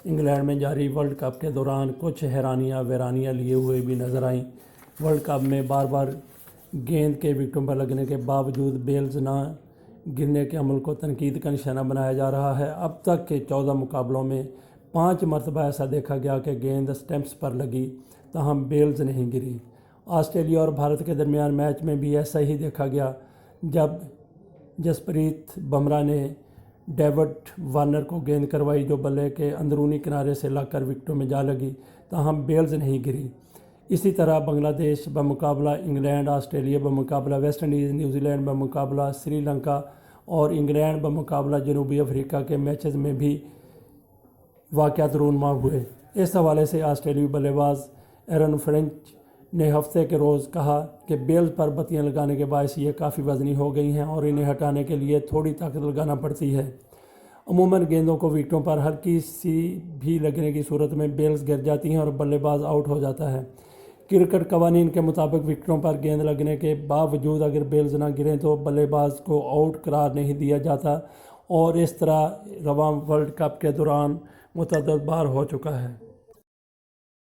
England میں جاری world cup کے دوران کچھ حیرانیاں ویرانیاں لیے ہوئے بھی نظر آئیں۔ ورلڈ کپ میں بار بار گیند کے وکٹوں پر لگنے کے باوجود بیلز نہ گرنے کے عمل کو تنقید کا نشانہ بنایا جا رہا ہے۔ اب تک کے 14 مقابلوں میں 5 مرتبہ ایسا دیکھا گیا کہ گیند سٹمپس پر لگی تاہم بیلز نہیں گری۔ آسٹریلیا اور بھارت کے درمیان میچ میں بھی ایسا ہی دیکھا گیا جب جسپریت بمراہ نے ڈیوڈ وارنر کو گیند کروائی جو بلے کے اندرونی کنارے سے لگ کر وکٹوں میں جا لگی تاہم بیلز نہیں گری۔ اسی طرح بنگلہ دیش بمقابلہ انگلینڈ، آسٹریلیا بمقابلہ ویسٹ انڈیز، نیوزی لینڈ بمقابلہ سری لنکا اور انگلینڈ بمقابلہ جنوبی افریقہ کے میچز میں بھی واقعات رونما ہوئے۔ اس حوالے سے آسٹریلوی بلے باز ایرن فرنچ نے ہفتے کے روز کہا کہ بیلز پر بتیاں لگانے کے باعث یہ کافی وزنی ہو گئی ہیں اور انہیں ہٹانے کے لیے تھوڑی طاقت لگانا پڑتی ہے۔ عموماً گیندوں کو وکٹوں پر ہلکی سی بھی لگنے کی صورت میں بیلز گر جاتی ہیں اور بلے باز آؤٹ ہو جاتا ہے۔ کرکٹ قوانین کے مطابق وکٹوں پر گیند لگنے کے باوجود اگر بیلز نہ گریں تو بلے باز کو آؤٹ قرار نہیں دیا جاتا اور اس طرح رواں ورلڈ کپ کے دوران متعدد بار ہو چکا ہے۔